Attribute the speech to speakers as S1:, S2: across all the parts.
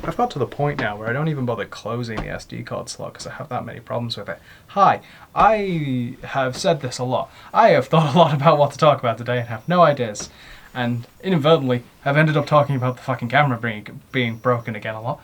S1: I've got to the point now where I don't even bother closing the SD card slot because I have that many problems with it. Hi, I have said this a lot. I have thought a lot about what to talk about today and have no ideas. And inadvertently, have ended up talking about the fucking camera being broken again a lot.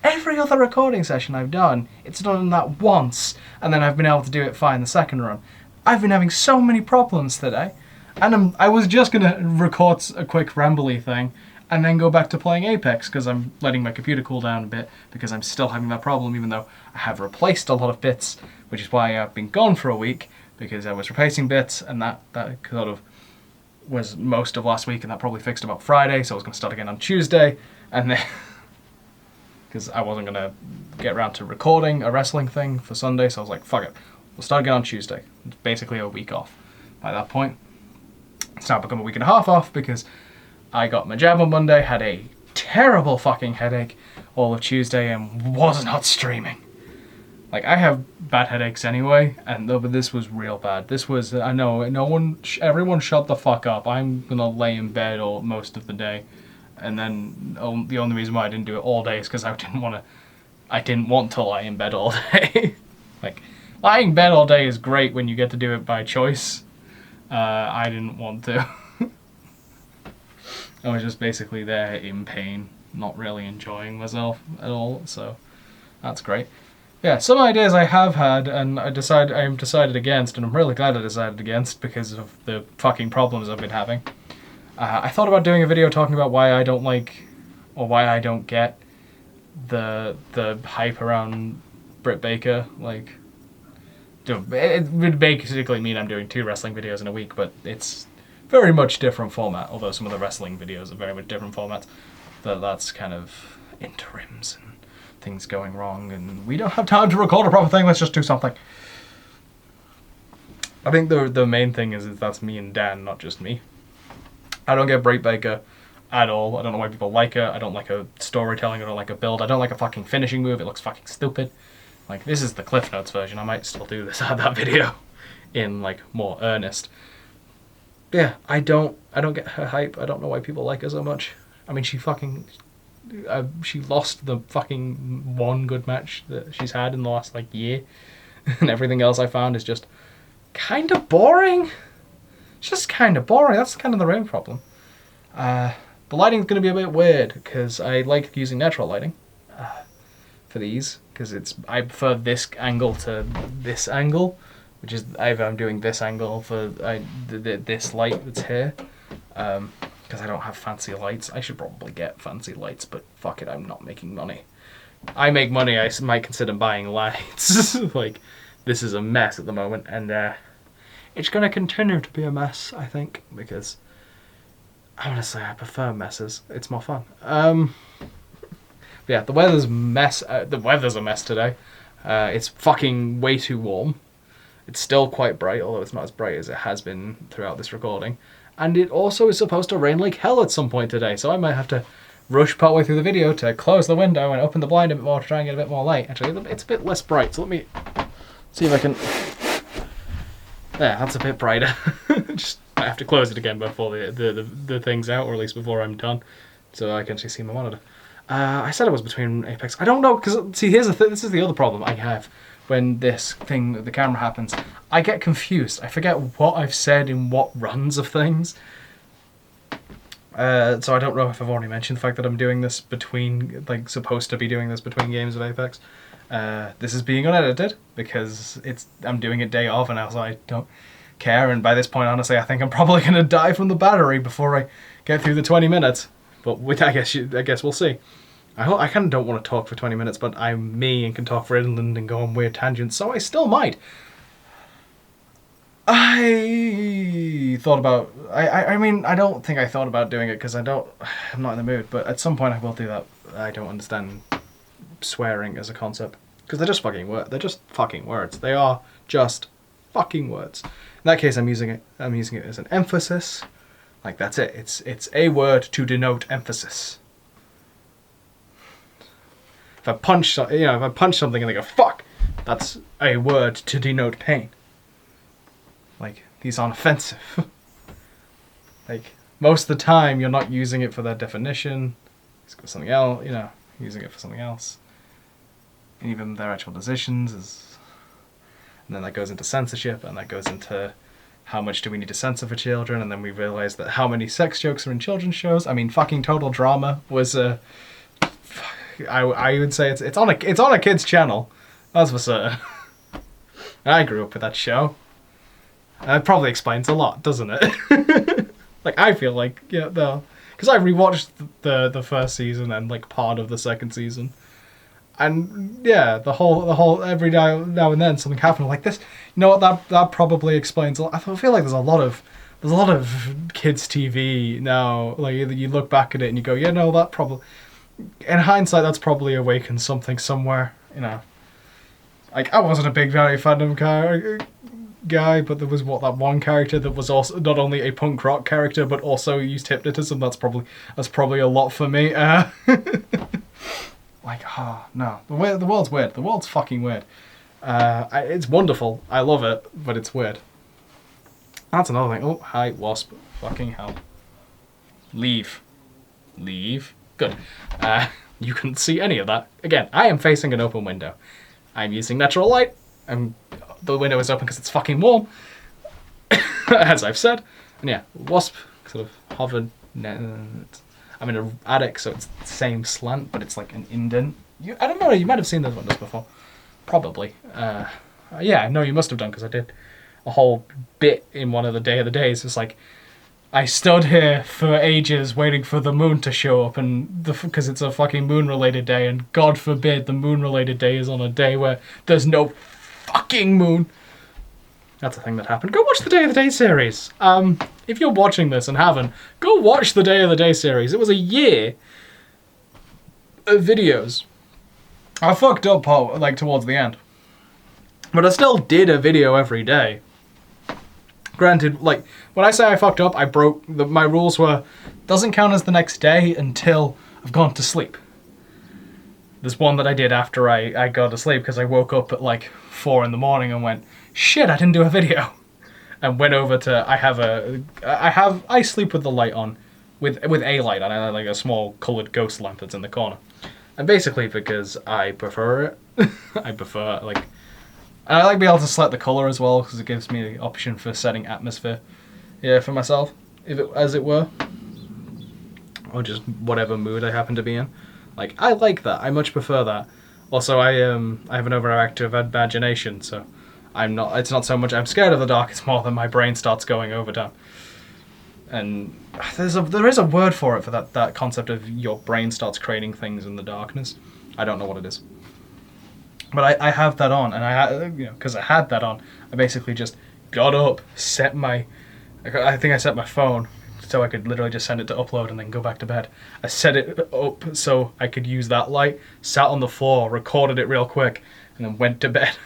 S1: Every other recording session I've done, it's done that once, and then I've been able to do it fine the second run. I've been having so many problems today, and I was just going to record a quick rambly thing, and then go back to playing Apex, because I'm letting my computer cool down a bit, because I'm still having that problem, even though I have replaced a lot of bits, which is why I've been gone for a week, because I was replacing bits, and that sort of was most of last week, and that probably fixed about Friday, so I was going to start again on Tuesday, and then... because I wasn't going to get around to recording a wrestling thing for Sunday, so I was like, fuck it, we'll start again on Tuesday. It's basically a week off by that point. It's now become a week and a half off because I got my jab on Monday, had a terrible fucking headache all of Tuesday, and was not streaming. Like, I have bad headaches anyway, but this was real bad. This was, I know, everyone shut the fuck up. I'm going to lay in bed most of the day. And then the only reason why I didn't do it all day is because I didn't want to lie in bed all day. Like, lying in bed all day is great when you get to do it by choice. I didn't want to. I was just basically there in pain, not really enjoying myself at all, so that's great. Yeah, some ideas I have had and I am decided against, and I'm really glad I decided against because of the fucking problems I've been having. I thought about doing a video talking about why I don't like, or why I don't get the hype around Britt Baker. Like, it would basically mean I'm doing 2 wrestling videos in a week, but it's very much different format, although some of the wrestling videos are very much different formats. That's kind of interims and things going wrong, and we don't have time to record a proper thing, let's just do something. I think the main thing is that's me and Dan, not just me. I don't get Britt Baker at all. I don't know why people like her. I don't like her storytelling. I don't like her build. I don't like a fucking finishing move. It looks fucking stupid. Like, this is the Cliff Notes version. I might still do this that video in, like, more earnest. But yeah, I don't get her hype. I don't know why people like her so much. I mean, she lost the fucking one good match that she's had in the last, like, year. And everything else I found is just kind of boring. It's just kind of boring. That's kind of the main problem. The lighting's going to be a bit weird because I like using natural lighting for these because I prefer this angle to this angle, which is I'm doing this angle for this light that's here because I don't have fancy lights. I should probably get fancy lights, but fuck it, I'm not making money. I make money, I might consider buying lights. Like, this is a mess at the moment, and it's going to continue to be a mess, I think, because honestly, I prefer messes. It's more fun. Yeah, the weather's a mess today. It's fucking way too warm. It's still quite bright, although it's not as bright as it has been throughout this recording. And it also is supposed to rain like hell at some point today, so I might have to rush partway through the video to close the window and open the blind a bit more to try and get a bit more light. Actually, it's a bit less bright, so let me see if I can... There, that's a bit brighter. I have to close it again before the thing's out, or at least before I'm done, so I can actually see my monitor. I said it was between Apex. I don't know, because, see, here's the thing. This is the other problem I have when the camera happens. I get confused. I forget what I've said in what runs of things. So I don't know if I've already mentioned the fact that I'm doing this between, like, supposed to be doing this between games of Apex. This is being unedited because I'm doing it day off and I don't care, and by this point honestly I think I'm probably going to die from the battery before I get through the 20 minutes, but I guess we'll see. I kind of don't want to talk for 20 minutes, but I'm me and can talk for Inland and go on weird tangents, so I still might. I thought about, I mean, I don't think I thought about doing it because I'm not in the mood, but at some point I will do that. I don't understand swearing as a concept because they're just fucking words. They're just fucking words. They are just fucking words. In that case, I'm using it as an emphasis. Like, that's it. It's a word to denote emphasis. If I punch something and they go fuck, that's a word to denote pain. Like, these aren't offensive. Like, most of the time you're not using it for that definition. It's got something else, you know. using it for something else. And even their actual decisions is... And then that goes into censorship, and that goes into how much do we need to censor for children, and then we realise that how many sex jokes are in children's shows. I mean, fucking Total Drama was a... I would say it's on a kid's channel, that's for certain. I grew up with that show. That probably explains a lot, doesn't it? Like, I feel like, yeah, no. Because I rewatched the first season and, like, part of the second season. And, yeah, the whole, every now and then something happened like this. You know what, that probably explains a lot. I feel like there's a lot of kids' TV now. Like, you look back at it and you go, yeah, no, that probably... In hindsight, that's probably awakened something somewhere, you know. Like, I wasn't a big Very Fandom guy, but there was that one character that was also not only a punk rock character, but also used hypnotism. That's probably a lot for me. Like, no. The world's weird. The world's fucking weird. It's wonderful. I love it, but it's weird. That's another thing. Oh, hi, wasp. Fucking hell. Leave. Good. You couldn't see any of that. Again, I am facing an open window. I'm using natural light. The window is open because it's fucking warm, as I've said. And yeah, wasp sort of hovered. I'm in an attic, so it's the same slant, but it's like an indent. I don't know, you might have seen those windows before. Probably. Yeah, no, you must have done, because I did a whole bit in one of the Day of the Days. It's like, I stood here for ages waiting for the moon to show up, and because it's a fucking moon-related day, and God forbid the moon-related day is on a day where there's no fucking moon. That's a thing that happened. Go watch the Day of the Day series. If you're watching this and haven't, go watch the Day of the Day series. It was a year of videos. I fucked up, like, towards the end. But I still did a video every day. Granted, like, when I say I fucked up, I broke... my rules were, doesn't count as the next day until I've gone to sleep. There's one that I did after I got to sleep, because I woke up at, like, 4 in the morning and went, shit, I didn't do a video. And went over to... I sleep with the light on, with a light on. I have, like, a small coloured ghost lamp that's in the corner. And basically because I prefer it. I prefer, like... And I like being able to select the colour as well, because it gives me the option for setting atmosphere, yeah, for myself, as it were. Or just whatever mood I happen to be in. Like, I like that. I much prefer that. Also, I have an overactive imagination, so it's not so much I'm scared of the dark, it's more that my brain starts going overdone. And there is a word for it, for that concept of your brain starts creating things in the darkness. I don't know what it is. But I have that on, and because I had that on, I basically just got up, I think I set my phone so I could literally just send it to upload and then go back to bed. I set it up so I could use that light, sat on the floor, recorded it real quick, and then went to bed.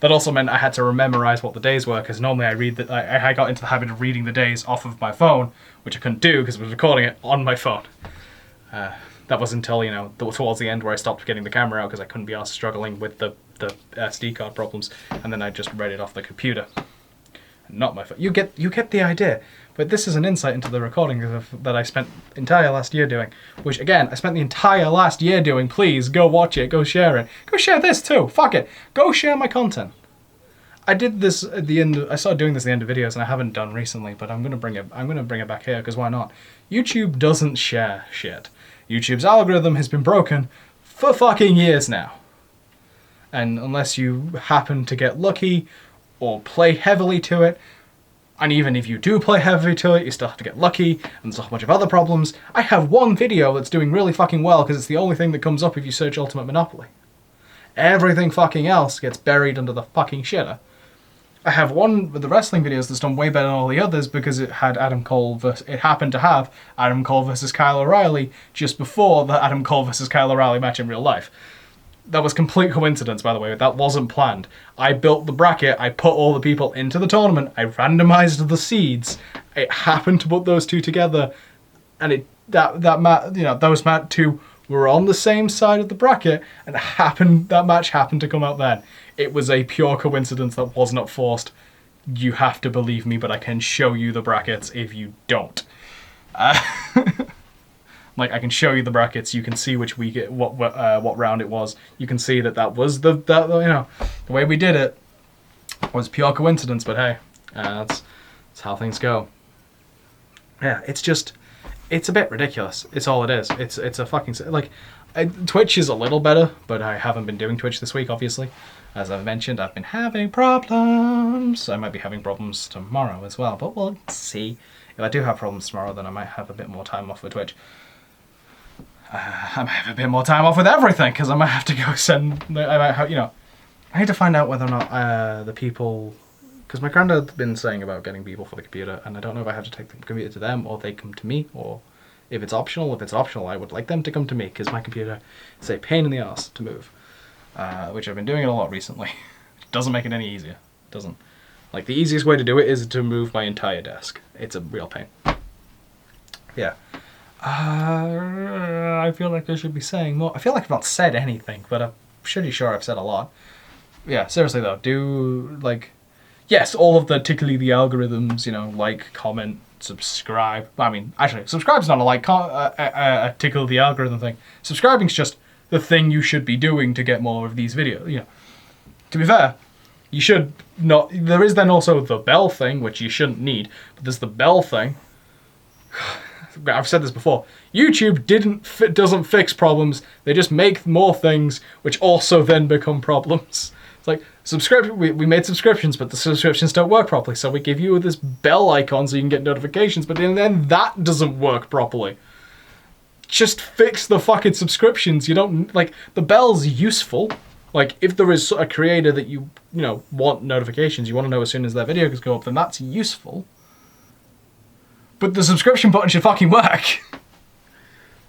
S1: That also meant I had to memorize what the days were, because normally I got into the habit of reading the days off of my phone, which I couldn't do because I was recording it on my phone. That was until, towards the end where I stopped getting the camera out because I couldn't be asked struggling with the SD card problems, and then I just read it off the computer. Not my phone. You get the idea. But this is an insight into the recording that I spent the entire last year doing, which, again, I spent the entire last year doing. Please, go watch it, go share it. Go share this too, fuck it. Go share my content. I did this at the end. I started doing this at the end of videos, and I haven't done recently, but I'm gonna bring it back here, because why not? YouTube doesn't share shit. YouTube's algorithm has been broken for fucking years now. And unless you happen to get lucky or play heavily to it, and even if you do play heavily to it, you still have to get lucky, and there's a whole bunch of other problems. I have one video that's doing really fucking well because it's the only thing that comes up if you search Ultimate Monopoly. Everything fucking else gets buried under the fucking shitter. I have one with the wrestling videos that's done way better than all the others because it happened to have Adam Cole versus Kyle O'Reilly just before the Adam Cole versus Kyle O'Reilly match in real life. That was complete coincidence, by the way. That wasn't planned. I built the bracket, I put all the people into the tournament, I randomized the seeds. It happened to put those two together, and those two were on the same side of the bracket, and that match happened to come out then. It was a pure coincidence that was not forced. You have to believe me, but I can show you the brackets if you don't. Like, I can show you the brackets. You can see which week, what round it was. You can see that was the way we did it was pure coincidence. But hey, that's how things go. Yeah, it's a bit ridiculous. It's all it is. It's a fucking like. Twitch is a little better, but I haven't been doing Twitch this week, obviously. As I've mentioned, I've been having problems. I might be having problems tomorrow as well, but we'll see. If I do have problems tomorrow, then I might have a bit more time off for Twitch. I might have a bit more time off with everything, because I might have to go I might have, I need to find out whether or not the people... Because my granddad's been saying about getting people for the computer, and I don't know if I have to take the computer to them, or they come to me, or... If it's optional, I would like them to come to me, because my computer is a pain in the ass to move. Which I've been doing it a lot recently. It doesn't make it any easier. It doesn't. Like, the easiest way to do it is to move my entire desk. It's a real pain. Yeah. I feel like I should be saying more. I feel like I've not said anything, but I'm pretty sure I've said a lot. Yeah, seriously though, yes, all of the, particularly the algorithms, like, comment, subscribe. I mean, actually, subscribe's not a tickle the algorithm thing. Subscribing's just the thing you should be doing to get more of these videos. To be fair, you should not. There is then also the bell thing, which you shouldn't need. But there's the bell thing. I've said this before. YouTube doesn't fix problems. They just make more things, which also then become problems. It's like we made subscriptions, but the subscriptions don't work properly. So we give you this bell icon so you can get notifications, but then that doesn't work properly. Just fix the fucking subscriptions. You don't, the bell's useful. Like, if there is a creator that you want notifications, you want to know as soon as their video goes up, then that's useful. But the subscription button should fucking work.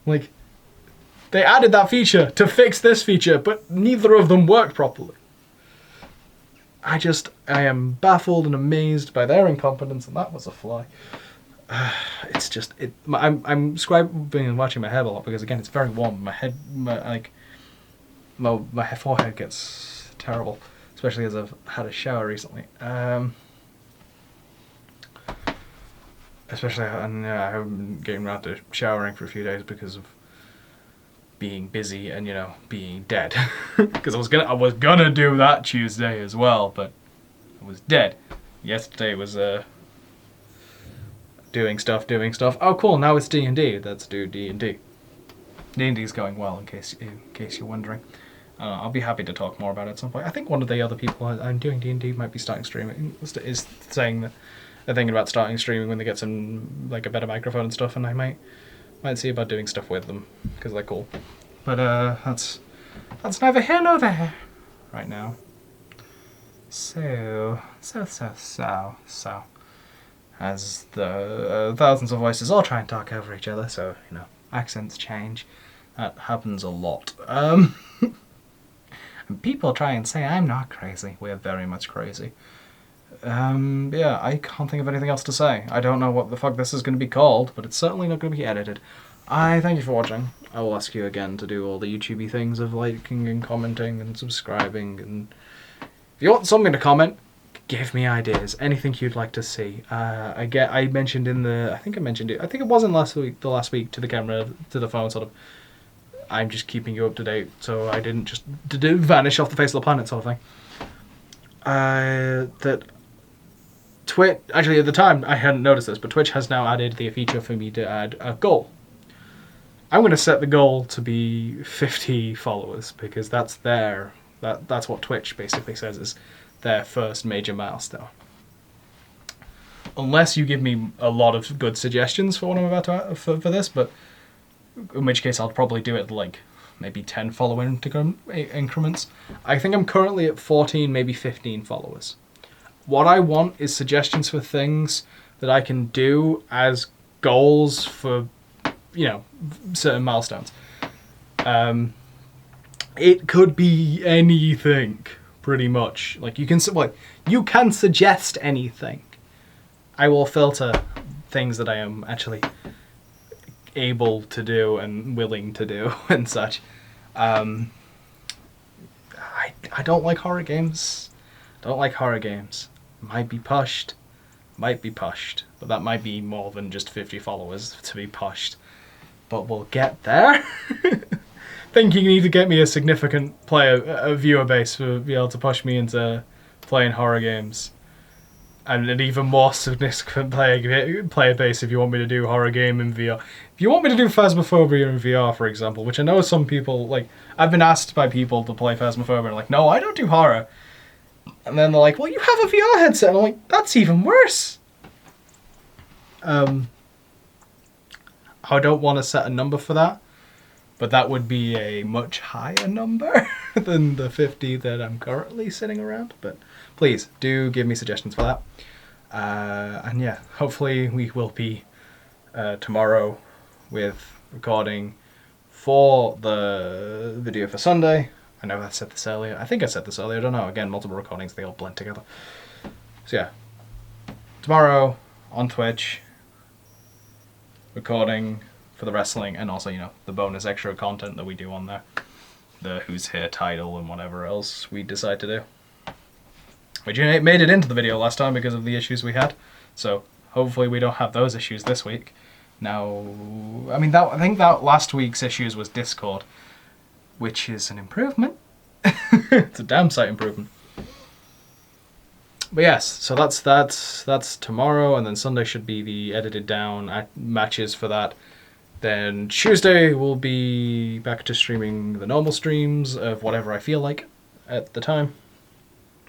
S1: They added that feature to fix this feature, but neither of them work properly. I am baffled and amazed by their incompetence, and that was a fly. I'm scribing and watching my head a lot because, again, it's very warm. My forehead gets terrible, especially as I've had a shower recently. Especially, and I haven't been getting around to showering for a few days because of being busy and being dead. Because I was gonna do that Tuesday as well, but I was dead. Yesterday was doing stuff. Oh, cool! Now it's D&D. Let's do D&D. D&D's going well, in case you're wondering. I'll be happy to talk more about it at some point. I think one of the other people I'm doing D&D might be starting streaming. Is saying that they're thinking about starting streaming when they get some a better microphone and stuff, and I might see about doing stuff with them because they're cool. But that's neither here nor there right now. So as the thousands of voices all try and talk over each other, so accents change. That happens a lot. And people try and say I'm not crazy. We're very much crazy. Yeah, I can't think of anything else to say. I don't know what the fuck this is going to be called, but it's certainly not going to be edited. I thank you for watching. I will ask you again to do all the YouTubey things of liking and commenting and subscribing, and if you want something to comment, give me ideas. Anything you'd like to see. I mentioned I think it wasn't the last week to the camera, to the phone, sort of. I'm just keeping you up to date, so I didn't just vanish off the face of the planet, sort of thing. That Twitch, actually at the time I hadn't noticed this, but Twitch has now added the feature for me to add a goal. I'm going to set the goal to be 50 followers, because that's that's what Twitch basically says is their first major milestone. Unless you give me a lot of good suggestions for what I'm about to for this, but in which case I'll probably do it maybe 10 follower increments. I think I'm currently at 14, maybe 15 followers. What I want is suggestions for things that I can do as goals for, certain milestones. It could be anything, pretty much. You can suggest anything. I will filter things that I am actually able to do and willing to do and such. I don't like horror games. Might be pushed, but that might be more than just 50 followers to be pushed. but we'll get there. Think you need to get me a significant viewer base to be able to push me into playing horror games. And an even more significant player base if you want me to do horror game in VR. If you want me to do Phasmophobia in VR, for example, which I know some people, like, I've been asked by people to play Phasmophobia, and like, no, I don't do horror. And then they're like, well, you have a VR headset. And I'm like, that's even worse. I don't want to set a number for that, but that would be a much higher number than the 50 that I'm currently sitting around. But please do give me suggestions for that. And yeah, hopefully we will be tomorrow with recording for the video for Sunday. I know I said this earlier. I think I said this earlier. I don't know. Again, multiple recordings, they all blend together. So yeah, tomorrow on Twitch, recording for the wrestling, and also, you know, the bonus extra content that we do on there. The Who's Here title and whatever else we decide to do. Which made it into the video last time because of the issues we had. So hopefully we don't have those issues this week. Now, I mean, I think that last week's issues was Discord, which is an improvement. It's a damn sight improvement. But yes, so that's tomorrow, and then Sunday should be the edited down matches for that. Then Tuesday we'll be back to streaming the normal streams of whatever I feel like at the time.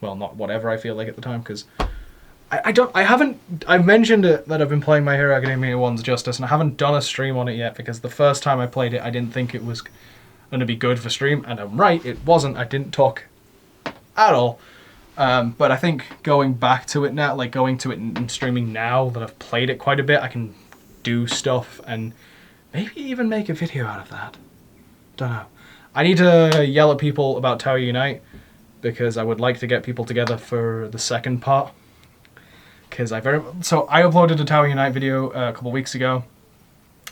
S1: Well, not whatever I feel like at the time, because I've mentioned it that I've been playing My Hero Academia 1's Justice, and I haven't done a stream on it yet, because the first time I played it, I didn't think it was going to be good for stream, and I'm right, it wasn't. I didn't talk at all. But I think going back to it now, like going to it and streaming now that I've played it quite a bit, I can do stuff and maybe even make a video out of that. Don't know. I need to yell at people about Tower Unite, because I would like to get people together for the second part. Because I uploaded a Tower Unite video a couple weeks ago.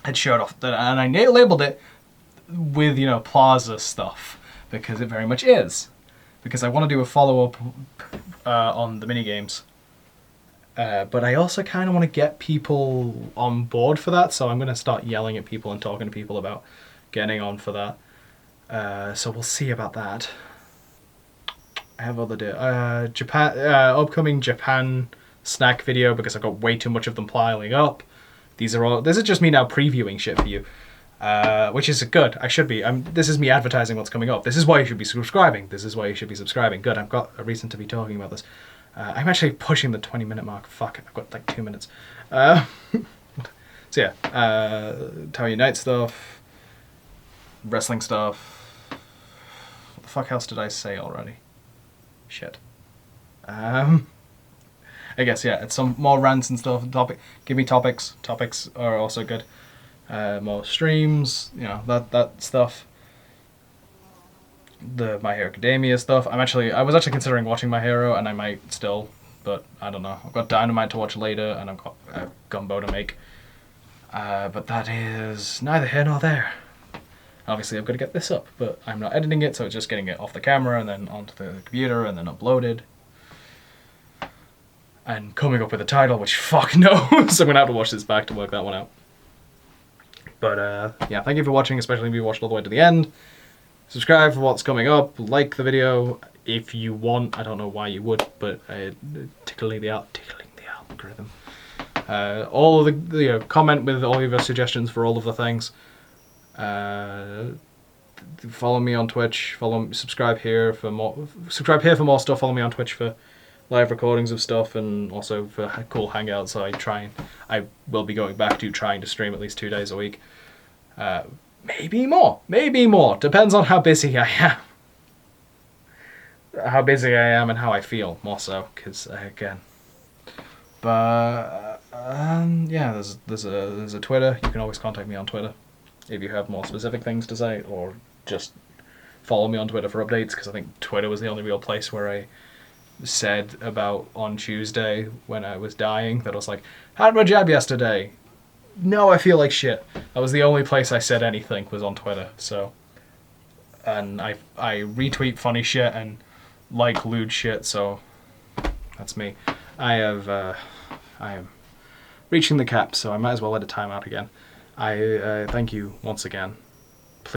S1: It showed off that, and I labeled it with, you know, Plaza stuff, because it very much is. Because I want to do a follow-up on the minigames. But I also kind of want to get people on board for that, so I'm going to start yelling at people and talking to people about getting on for that. So we'll see about that. I have other upcoming Japan snack video, because I've got way too much of them piling up. This is just me now previewing shit for you. Which is good. I should be. This is me advertising what's coming up. This is why you should be subscribing. This is why you should be subscribing. Good, I've got a reason to be talking about this. I'm actually pushing the 20-minute mark. Fuck, I've got like 2 minutes. So yeah, Tower Unite stuff, wrestling stuff. What the fuck else did I say already? Shit. I guess, yeah, it's some more rants and stuff. Give me topics. Topics are also good. More streams, you know, that stuff. The My Hero Academia stuff. I was actually considering watching My Hero, and I might still, but I don't know. I've got Dynamite to watch later, and I've got Gumbo to make. But that is neither here nor there. Obviously, I've got to get this up, but I'm not editing it, so it's just getting it off the camera and then onto the computer and then uploaded. And coming up with a title, which fuck knows. I'm gonna have to watch this back to work that one out. But yeah, thank you for watching, especially if you watched all the way to the end. Subscribe for what's coming up. Like the video if you want. I don't know why you would, but tickling the algorithm. All of the comment with all of your suggestions for all of the things. Follow me on Twitch. Subscribe here for more. Subscribe here for more stuff. Follow me on Twitch for live recordings of stuff, and also for cool hangouts. I will be going back to trying to stream at least 2 days a week. Maybe more. Depends on how busy I am. How busy I am and how I feel, more so, because again. But yeah, there's a Twitter. You can always contact me on Twitter if you have more specific things to say, or just follow me on Twitter for updates, because I think Twitter was the only real place where I said about on Tuesday when I was dying that I was like, had my jab yesterday. No, I feel like shit. That was the only place I said anything, was on Twitter. So, and I retweet funny shit and like lewd shit. So that's me. I am reaching the cap, so I might as well let it time out again. I thank you once again